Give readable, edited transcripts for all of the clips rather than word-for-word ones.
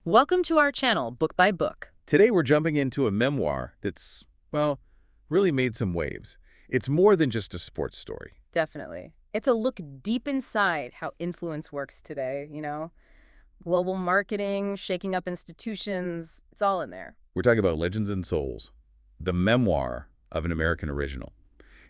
Welcome to our channel, Book by Book. Today we're jumping into a memoir that's, well, really made some waves. It's more than just a sports story. Definitely. It's a look deep inside how influence works today, Global marketing, shaking up institutions, it's all in there. We're talking about Legends and Souls, the memoir of an American original.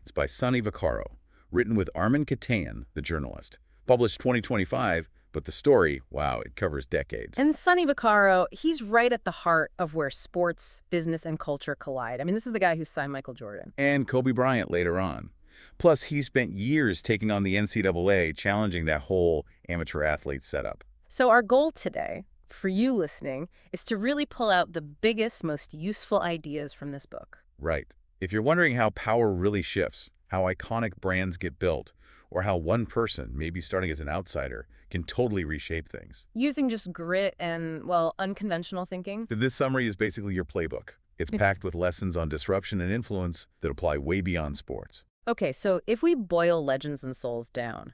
It's by Sonny Vaccaro, written with Armin Katan, the journalist. Published 2025, but the story, wow, it covers decades. And Sonny Vaccaro, he's right at the heart of where sports, business, and culture collide. I mean, this is the guy who signed Michael Jordan. And Kobe Bryant later on. Plus, he spent years taking on the NCAA, challenging that whole amateur athlete setup. So our goal today, for you listening, is to really pull out the biggest, most useful ideas from this book. Right. If you're wondering how power really shifts, how iconic brands get built, or how one person, maybe starting as an outsider, can totally reshape things. Using just grit and, well, unconventional thinking. This summary is basically your playbook. It's packed with lessons on disruption and influence that apply way beyond sports. Okay, so if we boil Legends and Souls down,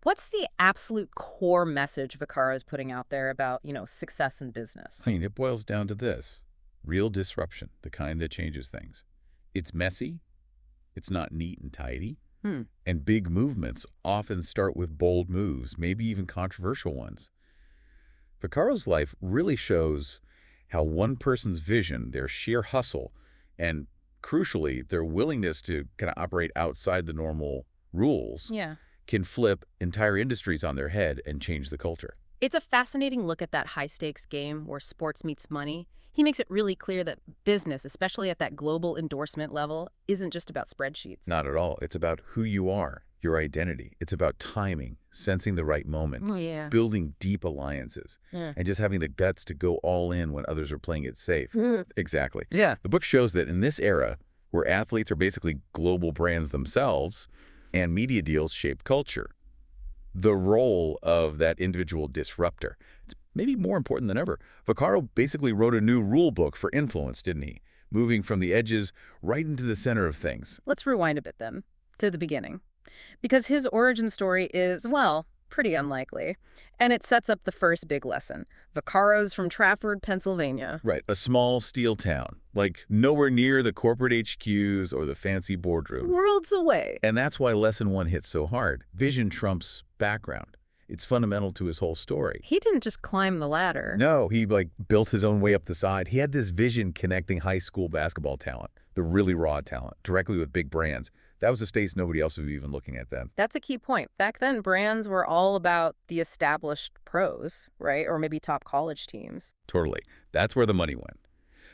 what's the absolute core message Vaccaro is putting out there about, success in business? I mean, it boils down to this. Real disruption, the kind that changes things. It's messy. It's not neat and tidy. And big movements often start with bold moves, maybe even controversial ones. Vaccaro's life really shows how one person's vision, their sheer hustle, and crucially, their willingness to kind of operate outside the normal rules can flip entire industries on their head and change the culture. It's a fascinating look at that high-stakes game where sports meets money. He makes it really clear that business, especially at that global endorsement level, isn't just about spreadsheets. Not at all. It's about who you are, your identity. It's about timing, sensing the right moment, building deep alliances, and just having the guts to go all in when others are playing it safe. Exactly. Yeah. The book shows that in this era, where athletes are basically global brands themselves and media deals shape culture, the role of that individual disruptor, it's maybe more important than ever. Vaccaro basically wrote a new rule book for influence, didn't he? Moving from the edges right into the center of things. Let's rewind a bit then, to the beginning. Because his origin story is, well, pretty unlikely. And it sets up the first big lesson. Vaccaro's from Trafford, Pennsylvania. Right, a small steel town, like nowhere near the corporate HQs or the fancy boardrooms. Worlds away. And that's why lesson one hits so hard. Vision trumps background. It's fundamental to his whole story. He didn't just climb the ladder. No, he built his own way up the side. He had this vision connecting high school basketball talent, the really raw talent, directly with big brands. That was a stage nobody else was even looking at then. That's a key point. Back then, brands were all about the established pros, right? Or maybe top college teams. Totally. That's where the money went.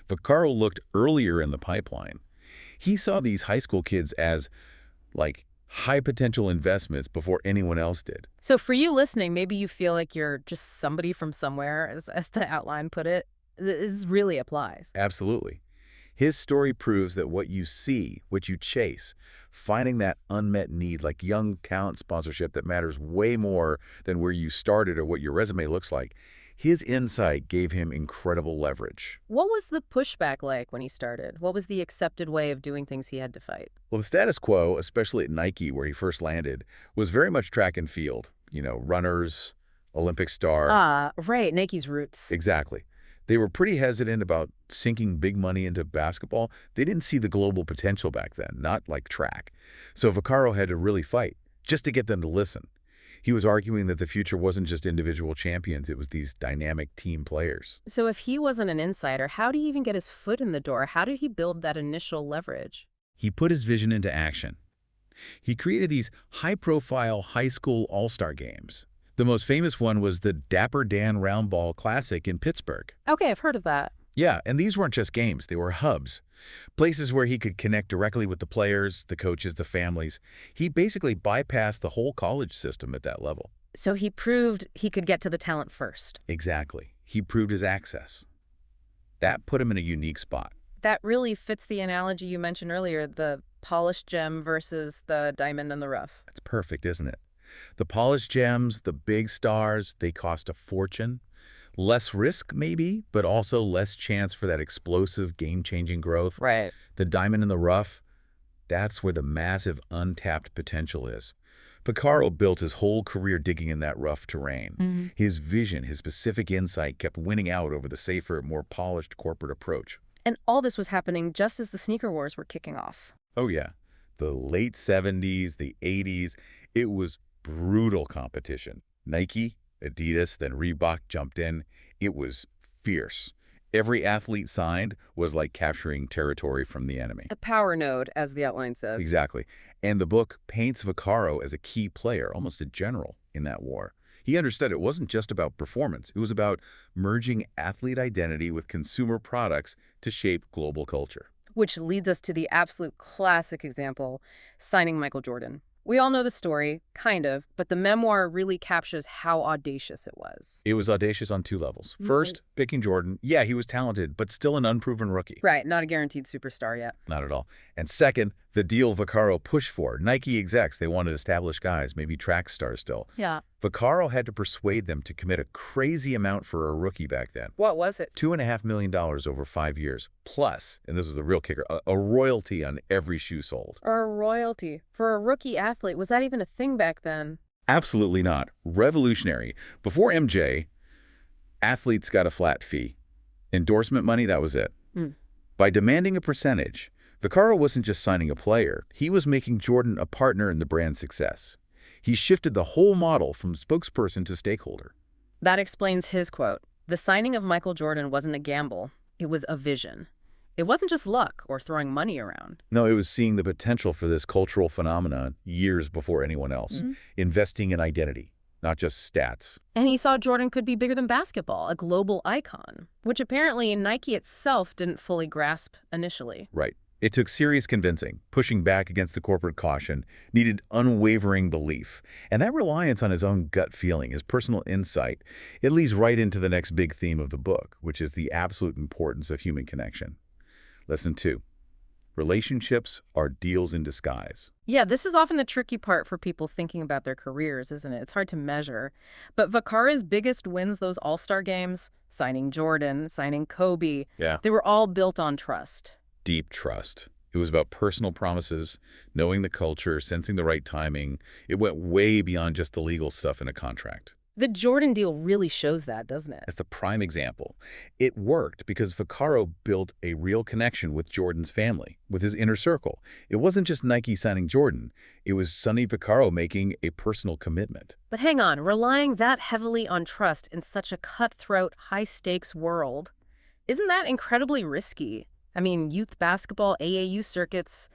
Vaccaro looked earlier in the pipeline. He saw these high school kids as, high potential investments before anyone else did. So for you listening, maybe you feel like you're just somebody from somewhere, as the outline put it. This really applies. Absolutely. His story proves that what you see, what you chase, finding that unmet need, like young talent sponsorship that matters way more than where you started or what your resume looks like, his insight gave him incredible leverage. What was the pushback like when he started? What was the accepted way of doing things he had to fight? Well, the status quo, especially at Nike where he first landed, was very much track and field. Runners, Olympic stars. Ah, right, Nike's roots. Exactly. They were pretty hesitant about sinking big money into basketball. They didn't see the global potential back then, not like track. So Vaccaro had to really fight just to get them to listen. He was arguing that the future wasn't just individual champions, it was these dynamic team players. So if he wasn't an insider, how did he even get his foot in the door? How did he build that initial leverage? He put his vision into action. He created these high-profile high school all-star games. The most famous one was the Dapper Dan Roundball Classic in Pittsburgh. Okay, I've heard of that. Yeah, and these weren't just games, they were hubs. Places where he could connect directly with the players, the coaches, the families. He basically bypassed the whole college system at that level. So he proved he could get to the talent first. Exactly. He proved his access. That put him in a unique spot. That really fits the analogy you mentioned earlier, the polished gem versus the diamond in the rough. That's perfect, isn't it? The polished gems, the big stars, they cost a fortune. Less risk, maybe, but also less chance for that explosive, game-changing growth. Right. The diamond in the rough, that's where the massive untapped potential is. Vaccaro built his whole career digging in that rough terrain. His vision, his specific insight kept winning out over the safer, more polished corporate approach. And all this was happening just as the sneaker wars were kicking off. Oh yeah, the late 70s, the 80s, it was brutal competition. Nike, Adidas, then Reebok jumped in. It was fierce. Every athlete signed was like capturing territory from the enemy. A power node, as the outline said. Exactly. And the book paints Vaccaro as a key player, almost a general, in that war. He understood it wasn't just about performance. It was about merging athlete identity with consumer products to shape global culture. Which leads us to the absolute classic example, signing Michael Jordan. We all know the story, kind of, but the memoir really captures how audacious it was. It was audacious on two levels. First, picking Jordan. Yeah, he was talented, but still an unproven rookie. Right, not a guaranteed superstar yet. Not at all. And second, the deal Vaccaro pushed for. Nike execs, they wanted established guys, maybe track stars still. Yeah. Vaccaro had to persuade them to commit a crazy amount for a rookie back then. What was it? $2.5 million over 5 years. Plus, and this was the real kicker, a royalty on every shoe sold. A royalty. For a rookie athlete, was that even a thing back then? Absolutely not. Revolutionary. Before MJ, athletes got a flat fee. Endorsement money, that was it. By demanding a percentage, Vaccaro wasn't just signing a player. He was making Jordan a partner in the brand's success. He shifted the whole model from spokesperson to stakeholder. That explains his quote. The signing of Michael Jordan wasn't a gamble. It was a vision. It wasn't just luck or throwing money around. No, it was seeing the potential for this cultural phenomenon years before anyone else. Investing in identity, not just stats. And he saw Jordan could be bigger than basketball, a global icon, which apparently Nike itself didn't fully grasp initially. Right. It took serious convincing, pushing back against the corporate caution, needed unwavering belief. And that reliance on his own gut feeling, his personal insight, it leads right into the next big theme of the book, which is the absolute importance of human connection. Lesson 2. Relationships are deals in disguise. Yeah, this is often the tricky part for people thinking about their careers, isn't it? It's hard to measure. But Vaccaro's biggest wins, those all-star games, signing Jordan, signing Kobe, they were all built on trust. Deep trust. It was about personal promises, knowing the culture, sensing the right timing. It went way beyond just the legal stuff in a contract. The Jordan deal really shows that, doesn't it? That's the prime example. It worked because Vaccaro built a real connection with Jordan's family, with his inner circle. It wasn't just Nike signing Jordan. It was Sonny Vaccaro making a personal commitment. But hang on, relying that heavily on trust in such a cutthroat, high-stakes world, isn't that incredibly risky? I mean, youth basketball, AAU circuits,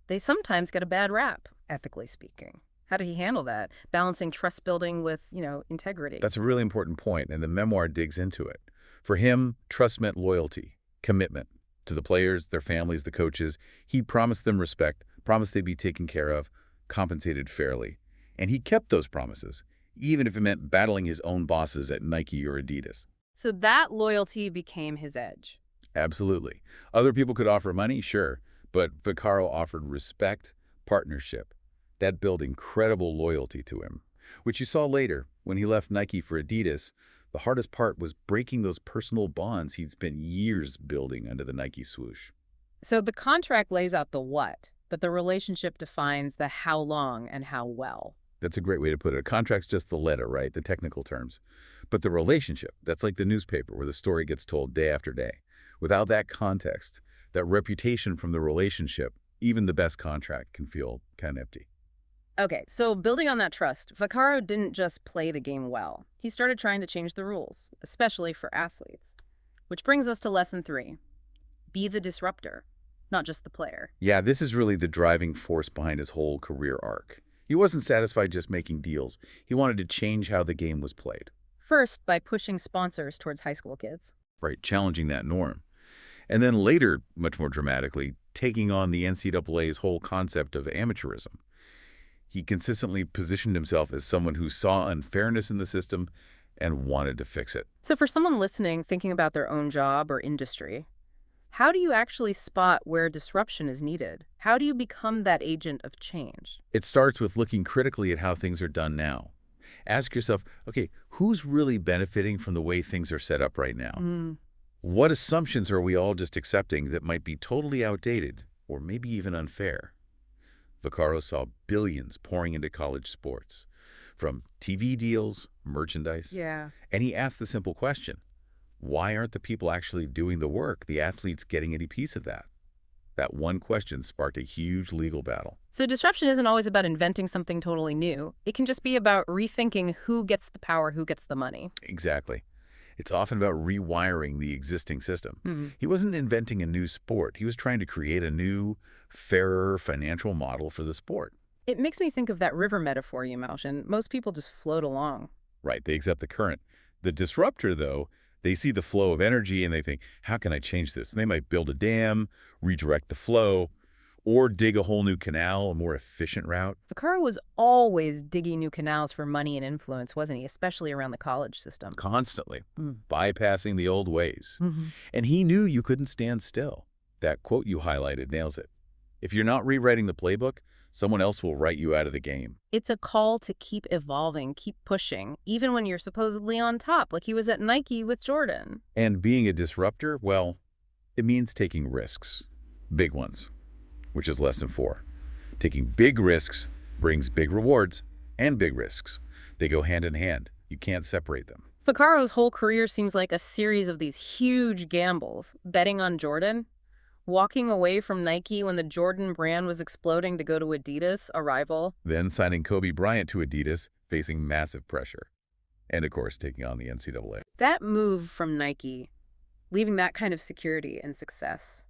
they sometimes get a bad rap, ethically speaking. How did he handle that? Balancing trust building with, integrity. That's a really important point, and the memoir digs into it. For him, trust meant loyalty, commitment to the players, their families, the coaches. He promised them respect, promised they'd be taken care of, compensated fairly. And he kept those promises, even if it meant battling his own bosses at Nike or Adidas. So that loyalty became his edge. Absolutely. Other people could offer money, sure, but Vaccaro offered respect, partnership. That built incredible loyalty to him, which you saw later when he left Nike for Adidas. The hardest part was breaking those personal bonds he'd spent years building under the Nike swoosh. So the contract lays out the what, but the relationship defines the how long and how well. That's a great way to put it. A contract's just the letter, right? The technical terms. But the relationship, that's like the newspaper where the story gets told day after day. Without that context, that reputation from the relationship, even the best contract can feel kind of empty. Okay, so building on that trust, Vaccaro didn't just play the game well. He started trying to change the rules, especially for athletes. Which brings us to lesson 3. Be the disruptor, not just the player. Yeah, this is really the driving force behind his whole career arc. He wasn't satisfied just making deals. He wanted to change how the game was played. First, by pushing sponsors towards high school kids. Right, challenging that norm. And then later, much more dramatically, taking on the NCAA's whole concept of amateurism. He consistently positioned himself as someone who saw unfairness in the system and wanted to fix it. So for someone listening, thinking about their own job or industry, how do you actually spot where disruption is needed? How do you become that agent of change? It starts with looking critically at how things are done now. Ask yourself, okay, who's really benefiting from the way things are set up right now? What assumptions are we all just accepting that might be totally outdated or maybe even unfair? Vaccaro saw billions pouring into college sports, from TV deals, merchandise, Yeah. and he asked the simple question, why aren't the people actually doing the work, the athletes getting any piece of that? That one question sparked a huge legal battle. So disruption isn't always about inventing something totally new. It can just be about rethinking who gets the power, who gets the money. Exactly. It's often about rewiring the existing system. Hmm. He wasn't inventing a new sport. He was trying to create a new, fairer financial model for the sport. It makes me think of that river metaphor you mentioned. Most people just float along. Right, they accept the current. The disruptor, though, they see the flow of energy and they think, how can I change this? And they might build a dam, redirect the flow, or dig a whole new canal, a more efficient route. Vaccaro was always digging new canals for money and influence, wasn't he? Especially around the college system. Constantly, Mm. bypassing the old ways. Mm-hmm. And he knew you couldn't stand still. That quote you highlighted nails it. If you're not rewriting the playbook, someone else will write you out of the game. It's a call to keep evolving, keep pushing, even when you're supposedly on top, like he was at Nike with Jordan. And being a disruptor, well, it means taking risks. Big ones, which is lesson 4. Taking big risks brings big rewards and big risks. They go hand in hand. You can't separate them. Vaccaro's whole career seems like a series of these huge gambles. Betting on Jordan, walking away from Nike when the Jordan brand was exploding to go to Adidas, a rival. Then signing Kobe Bryant to Adidas, facing massive pressure. And of course, taking on the NCAA. That move from Nike, leaving that kind of security and success,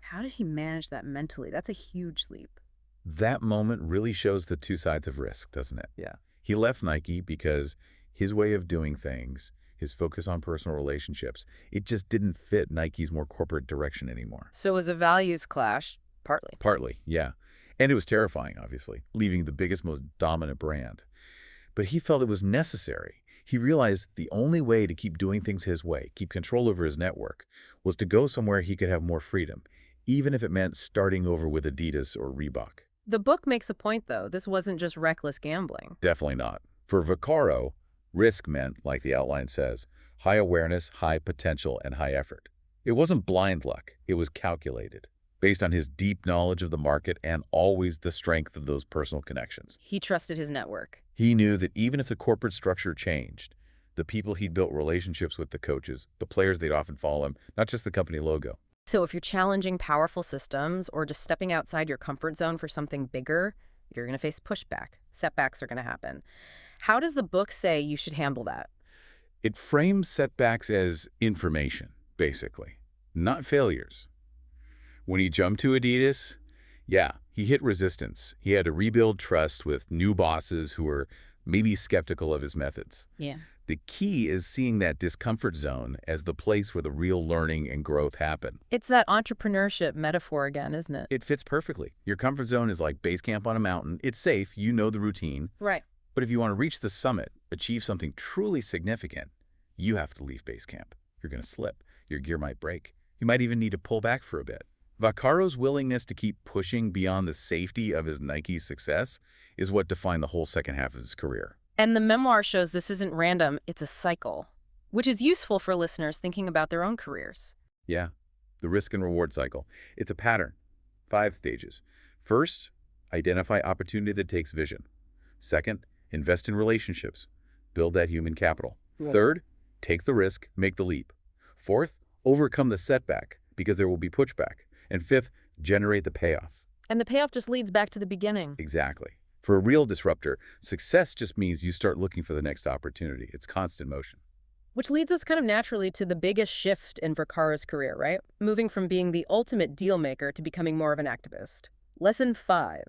how did he manage that mentally? That's a huge leap. That moment really shows the two sides of risk, doesn't it? Yeah. He left Nike because his way of doing things, his focus on personal relationships, it just didn't fit Nike's more corporate direction anymore. So it was a values clash, partly. Partly, yeah. And it was terrifying, obviously, leaving the biggest, most dominant brand. But he felt it was necessary. He realized the only way to keep doing things his way, keep control over his network, was to go somewhere he could have more freedom, even if it meant starting over with Adidas or Reebok. The book makes a point, though. This wasn't just reckless gambling. Definitely not. For Vaccaro, risk meant, like the outline says, high awareness, high potential, and high effort. It wasn't blind luck. It was calculated, based on his deep knowledge of the market and always the strength of those personal connections. He trusted his network. He knew that even if the corporate structure changed, the people he'd built relationships with, the coaches, the players, they'd often follow him, not just the company logo. So if you're challenging powerful systems or just stepping outside your comfort zone for something bigger, you're going to face pushback. Setbacks are going to happen. How does the book say you should handle that? It frames setbacks as information, basically, not failures. When he jumped to Adidas, yeah, he hit resistance. He had to rebuild trust with new bosses who were maybe skeptical of his methods. Yeah. The key is seeing that discomfort zone as the place where the real learning and growth happen. It's that entrepreneurship metaphor again, isn't it? It fits perfectly. Your comfort zone is like base camp on a mountain. It's safe. You know the routine. Right. But if you want to reach the summit, achieve something truly significant, you have to leave base camp. You're going to slip. Your gear might break. You might even need to pull back for a bit. Vaccaro's willingness to keep pushing beyond the safety of his Nike success is what defined the whole second half of his career. And the memoir shows this isn't random, it's a cycle, which is useful for listeners thinking about their own careers. Yeah, the risk and reward cycle. It's a pattern. 5 stages. First, identify opportunity that takes vision. Second, invest in relationships. Build that human capital. Yeah. Third, take the risk, make the leap. Fourth, overcome the setback because there will be pushback. And fifth, generate the payoff. And the payoff just leads back to the beginning. Exactly. For a real disruptor, success just means you start looking for the next opportunity. It's constant motion. Which leads us kind of naturally to the biggest shift in Vaccaro's career, right? Moving from being the ultimate deal maker to becoming more of an activist. Lesson 5.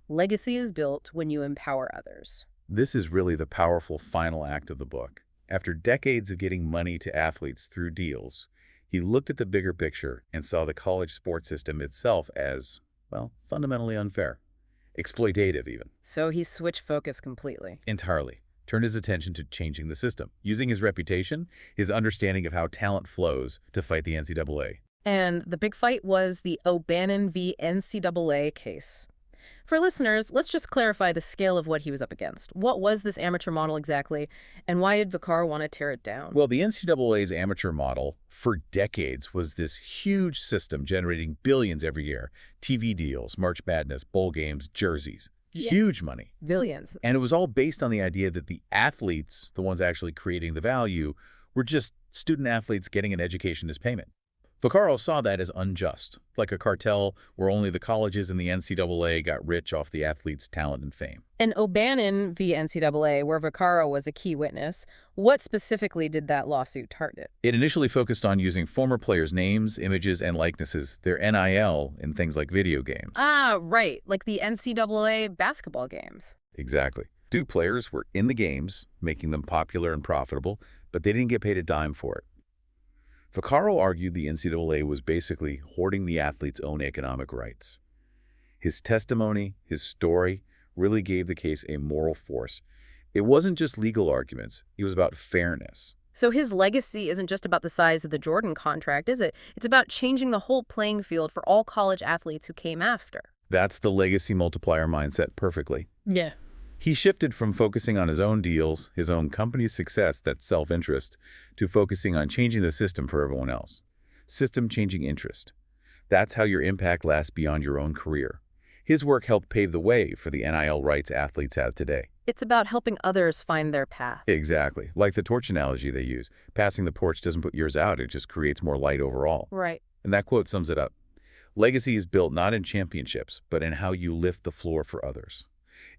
Legacy is built when you empower others. This is really the powerful final act of the book. After decades of getting money to athletes through deals, he looked at the bigger picture and saw the college sports system itself as, well, fundamentally unfair. Exploitative, even. So he switched focus completely. Entirely. Turned his attention to changing the system, using his reputation, his understanding of how talent flows to fight the NCAA. And the big fight was the O'Bannon v. NCAA case. For listeners, let's just clarify the scale of what he was up against. What was this amateur model exactly, and why did Vaccaro want to tear it down? Well, the NCAA's amateur model for decades was this huge system generating billions every year. TV deals, March Madness, bowl games, jerseys. Yeah. Huge money. Billions. And it was all based on the idea that the athletes, the ones actually creating the value, were just student athletes getting an education as payment. Vaccaro saw that as unjust, like a cartel where only the colleges and the NCAA got rich off the athletes' talent and fame. And O'Bannon v. NCAA, where Vaccaro was a key witness, what specifically did that lawsuit target? It initially focused on using former players' names, images, and likenesses, their NIL, in things like video games. Ah, right, like the NCAA basketball games. Exactly. Duke players were in the games, making them popular and profitable, but they didn't get paid a dime for it. Vaccaro argued the NCAA was basically hoarding the athlete's own economic rights. His testimony, his story, really gave the case a moral force. It wasn't just legal arguments. It was about fairness. So his legacy isn't just about the size of the Jordan contract, is it? It's about changing the whole playing field for all college athletes who came after. That's the legacy multiplier mindset perfectly. Yeah. He shifted from focusing on his own deals, his own company's success, that's self-interest, to focusing on changing the system for everyone else. System-changing interest. That's how your impact lasts beyond your own career. His work helped pave the way for the NIL rights athletes have today. It's about helping others find their path. Exactly. Like the torch analogy they use. Passing the torch doesn't put yours out, it just creates more light overall. Right. And that quote sums it up. Legacy is built not in championships, but in how you lift the floor for others.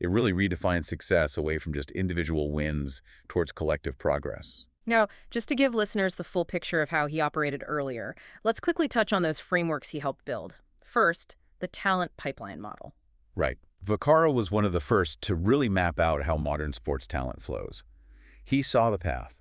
It really redefines success away from just individual wins towards collective progress. Now, just to give listeners the full picture of how he operated earlier, let's quickly touch on those frameworks he helped build. First, the talent pipeline model. Right. Vaccaro was one of the first to really map out how modern sports talent flows. He saw the path,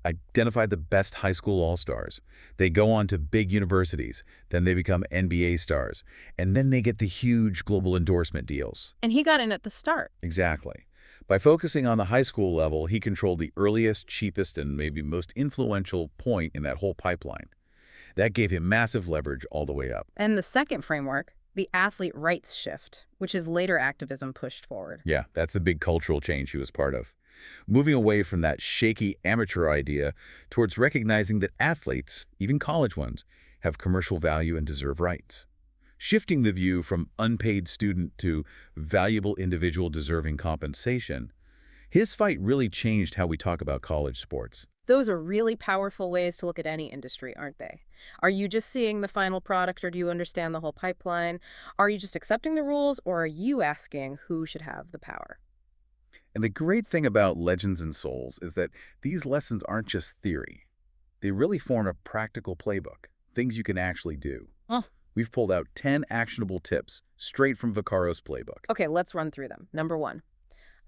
identified the best high school all-stars. They go on to big universities, then they become NBA stars, and then they get the huge global endorsement deals. And he got in at the start. Exactly. By focusing on the high school level, he controlled the earliest, cheapest, and maybe most influential point in that whole pipeline. That gave him massive leverage all the way up. And the second framework, the athlete rights shift, which his later activism pushed forward. Yeah, that's a big cultural change he was part of. Moving away from that shaky amateur idea towards recognizing that athletes, even college ones, have commercial value and deserve rights. Shifting the view from unpaid student to valuable individual deserving compensation, his fight really changed how we talk about college sports. Those are really powerful ways to look at any industry, aren't they? Are you just seeing the final product, or do you understand the whole pipeline? Are you just accepting the rules, or are you asking who should have the power? And the great thing about Legends and Souls is that these lessons aren't just theory. They really form a practical playbook, things you can actually do. Huh. We've pulled out 10 actionable tips straight from Vaccaro's playbook. Okay, let's run through them. Number 1,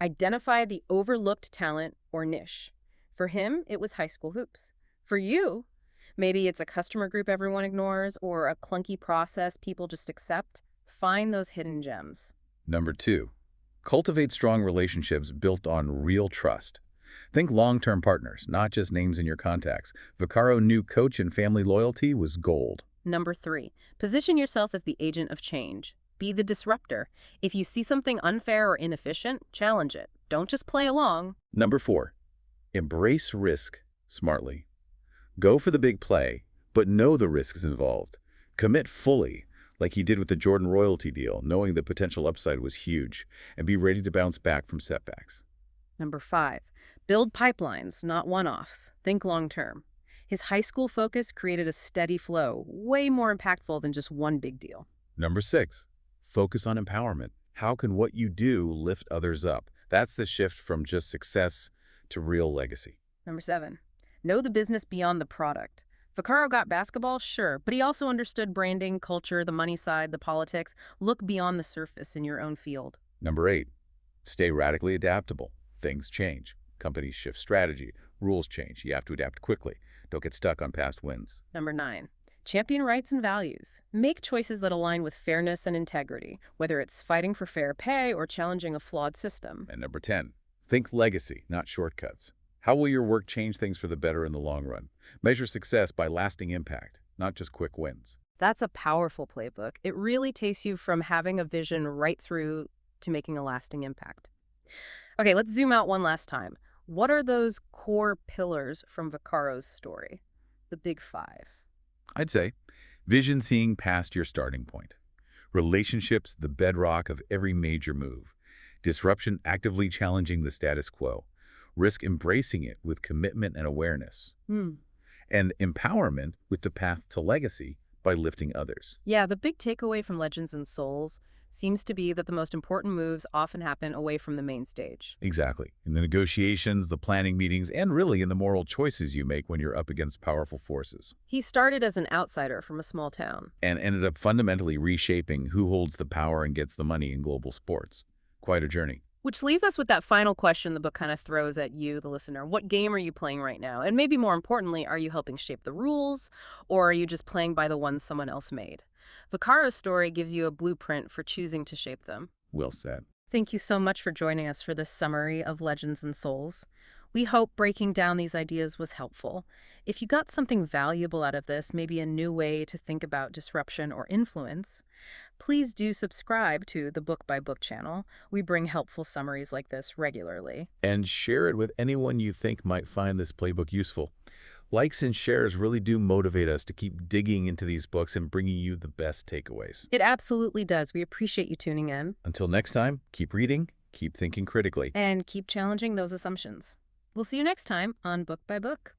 identify the overlooked talent or niche. For him, it was high school hoops. For you, maybe it's a customer group everyone ignores or a clunky process people just accept. Find those hidden gems. Number 2, cultivate strong relationships built on real trust. Think long-term partners, not just names in your contacts. Vaccaro knew coach and family loyalty was gold. Number 3, position yourself as the agent of change. Be the disruptor. If you see something unfair or inefficient, challenge it. Don't just play along. Number 4, embrace risk smartly. Go for the big play, but know the risks involved. Commit fully, like he did with the Jordan royalty deal, knowing the potential upside was huge, and be ready to bounce back from setbacks. Number 5, build pipelines, not one-offs. Think long-term. His high school focus created a steady flow, way more impactful than just one big deal. Number 6, focus on empowerment. How can what you do lift others up? That's the shift from just success to real legacy. Number 7, know the business beyond the product. Vaccaro got basketball, sure, but he also understood branding, culture, the money side, the politics. Look beyond the surface in your own field. Number 8, stay radically adaptable. Things change. Companies shift strategy. Rules change. You have to adapt quickly. Don't get stuck on past wins. Number 9, champion rights and values. Make choices that align with fairness and integrity, whether it's fighting for fair pay or challenging a flawed system. And number 10, think legacy, not shortcuts. How will your work change things for the better in the long run? Measure success by lasting impact, not just quick wins. That's a powerful playbook. It really takes you from having a vision right through to making a lasting impact. Okay, let's zoom out one last time. What are those core pillars from Vaccaro's story? The big five. I'd say vision seeing past your starting point. Relationships, the bedrock of every major move. Disruption, actively challenging the status quo. Risk, embracing it with commitment and awareness. Hmm. And empowerment, with the path to legacy by lifting others. Yeah, the big takeaway from Legends and Souls seems to be that the most important moves often happen away from the main stage. Exactly. In the negotiations, the planning meetings, and really in the moral choices you make when you're up against powerful forces. He started as an outsider from a small town. And ended up fundamentally reshaping who holds the power and gets the money in global sports. Quite a journey. Which leaves us with that final question the book kind of throws at you, the listener. What game are you playing right now? And maybe more importantly, are you helping shape the rules, or are you just playing by the ones someone else made? Vaccaro's story gives you a blueprint for choosing to shape them. Well said. Thank you so much for joining us for this summary of Legends and Souls. We hope breaking down these ideas was helpful. If you got something valuable out of this, maybe a new way to think about disruption or influence, please do subscribe to the Book by Book channel. We bring helpful summaries like this regularly. And share it with anyone you think might find this playbook useful. Likes and shares really do motivate us to keep digging into these books and bringing you the best takeaways. It absolutely does. We appreciate you tuning in. Until next time, keep reading, keep thinking critically. And keep challenging those assumptions. We'll see you next time on Book by Book.